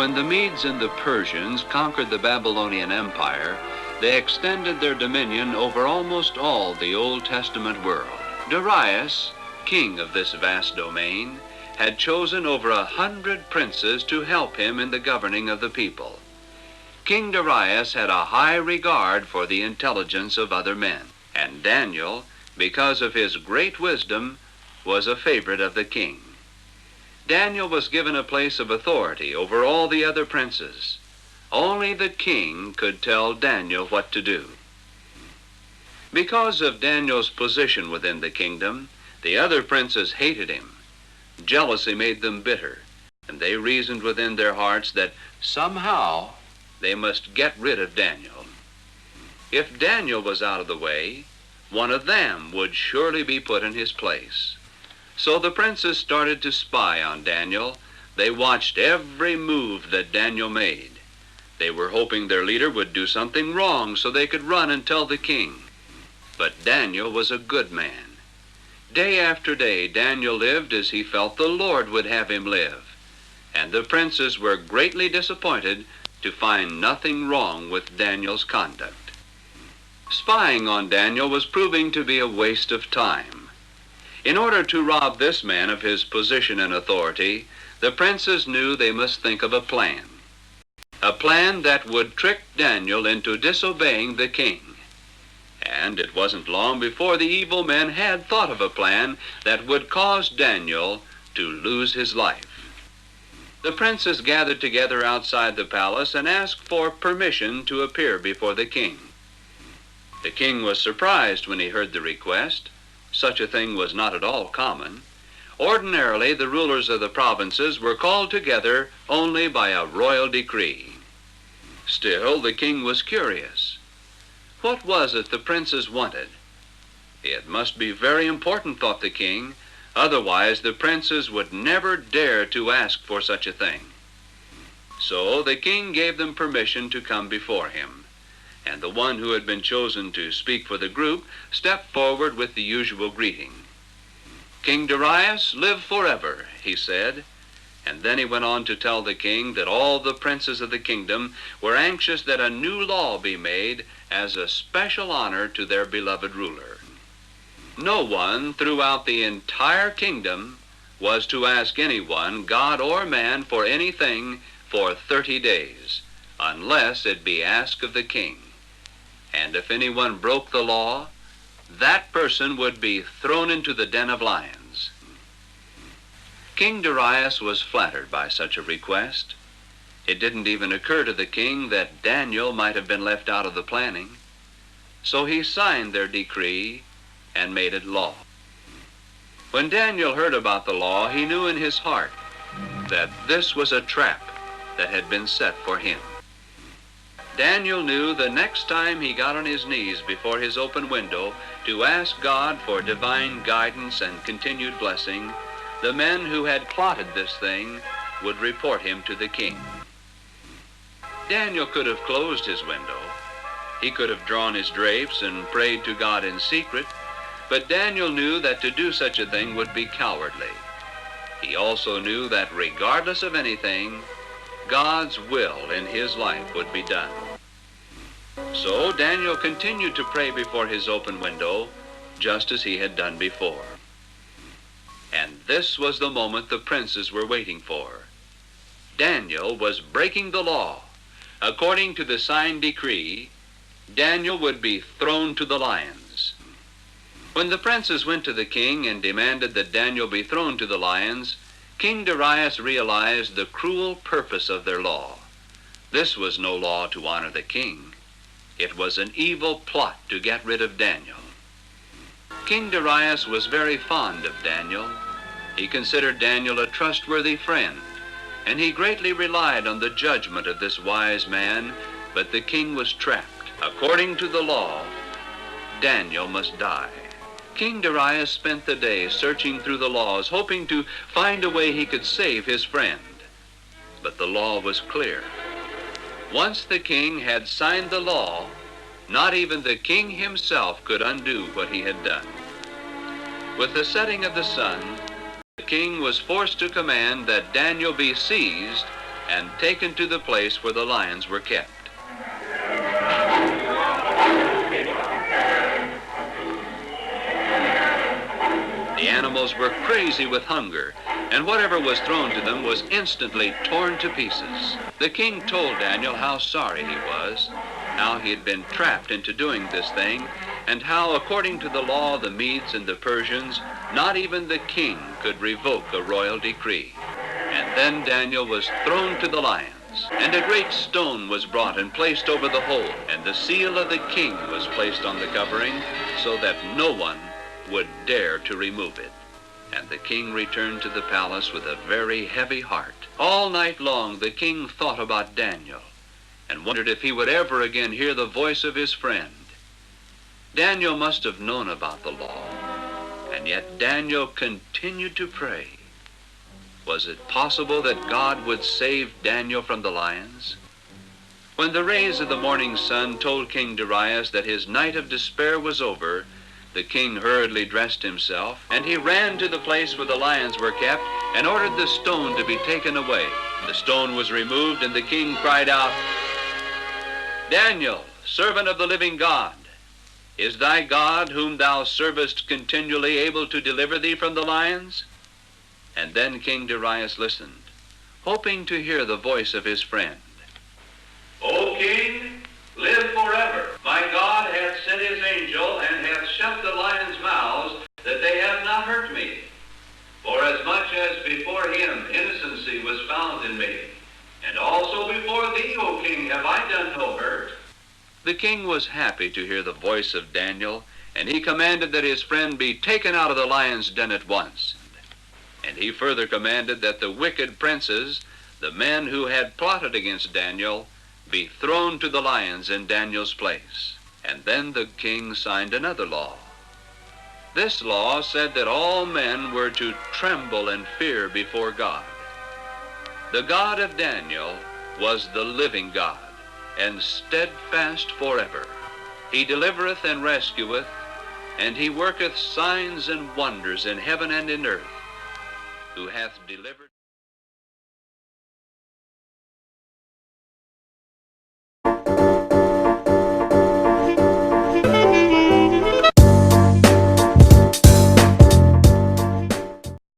When the Medes and the Persians conquered the Babylonian Empire, they extended their dominion over almost all the Old Testament world. Darius, king of this vast domain, had chosen over 100 princes to help him in the governing of the people. King Darius had a high regard for the intelligence of other men, and Daniel, because of his great wisdom, was a favorite of the king. Daniel was given a place of authority over all the other princes. Only the king could tell Daniel what to do. Because of Daniel's position within the kingdom, the other princes hated him. Jealousy made them bitter, and they reasoned within their hearts that somehow they must get rid of Daniel. If Daniel was out of the way, one of them would surely be put in his place. So the princes started to spy on Daniel. They watched every move that Daniel made. They were hoping their leader would do something wrong so they could run and tell the king. But Daniel was a good man. Day after day, Daniel lived as he felt the Lord would have him live. And the princes were greatly disappointed to find nothing wrong with Daniel's conduct. Spying on Daniel was proving to be a waste of time. In order to rob this man of his position and authority, the princes knew they must think of a plan that would trick Daniel into disobeying the king. And it wasn't long before the evil men had thought of a plan that would cause Daniel to lose his life. The princes gathered together outside the palace and asked for permission to appear before the king. The king was surprised when he heard the request. Such a thing was not at all common. Ordinarily, the rulers of the provinces were called together only by a royal decree. Still, the king was curious. What was it the princes wanted? It must be very important, thought the king. Otherwise, the princes would never dare to ask for such a thing. So the king gave them permission to come before him. And the one who had been chosen to speak for the group stepped forward with the usual greeting. "King Darius, live forever," he said. And then he went on to tell the king that all the princes of the kingdom were anxious that a new law be made as a special honor to their beloved ruler. No one throughout the entire kingdom was to ask anyone, God or man, for anything for 30 days, unless it be asked of the king. And if anyone broke the law, that person would be thrown into the den of lions. King Darius was flattered by such a request. It didn't even occur to the king that Daniel might have been left out of the planning. So he signed their decree and made it law. When Daniel heard about the law, he knew in his heart that this was a trap that had been set for him. Daniel knew the next time he got on his knees before his open window to ask God for divine guidance and continued blessing, the men who had plotted this thing would report him to the king. Daniel could have closed his window. He could have drawn his drapes and prayed to God in secret, but Daniel knew that to do such a thing would be cowardly. He also knew that regardless of anything, God's will in his life would be done. So Daniel continued to pray before his open window, just as he had done before. And this was the moment the princes were waiting for. Daniel was breaking the law. According to the signed decree, Daniel would be thrown to the lions. When the princes went to the king and demanded that Daniel be thrown to the lions, King Darius realized the cruel purpose of their law. This was no law to honor the king. It was an evil plot to get rid of Daniel. King Darius was very fond of Daniel. He considered Daniel a trustworthy friend, and he greatly relied on the judgment of this wise man, but the king was trapped. According to the law, Daniel must die. King Darius spent the day searching through the laws, hoping to find a way he could save his friend. But the law was clear. Once the king had signed the law, not even the king himself could undo what he had done. With the setting of the sun, the king was forced to command that Daniel be seized and taken to the place where the lions were kept. The animals were crazy with hunger, and whatever was thrown to them was instantly torn to pieces. The king told Daniel how sorry he was, how he had been trapped into doing this thing, and how, according to the law of the Medes and the Persians, not even the king could revoke a royal decree. And then Daniel was thrown to the lions, and a great stone was brought and placed over the hole, and the seal of the king was placed on the covering, so that no one would dare to remove it. And the king returned to the palace with a very heavy heart. All night long the king thought about Daniel and wondered if he would ever again hear the voice of his friend. Daniel must have known about the law, and yet Daniel continued to pray. Was it possible that God would save Daniel from the lions? When the rays of the morning sun told King Darius that his night of despair was over, the king hurriedly dressed himself, and he ran to the place where the lions were kept and ordered the stone to be taken away. The stone was removed, and the king cried out, "Daniel, servant of the living God, is thy God, whom thou servest continually, able to deliver thee from the lions?" And then King Darius listened, hoping to hear the voice of his friend. "O king, live forever. My God hath sent his angel, and hath shut the lions' mouths, that they have not hurt me. For as much as before him innocency was found in me, and also before thee, O king, have I done no hurt." The king was happy to hear the voice of Daniel, and he commanded that his friend be taken out of the lion's den at once. And he further commanded that the wicked princes, the men who had plotted against Daniel, be thrown to the lions in Daniel's place. And then the king signed another law. This law said that all men were to tremble and fear before God. The God of Daniel was the living God, and steadfast forever. He delivereth and rescueth, and he worketh signs and wonders in heaven and in earth, who hath delivered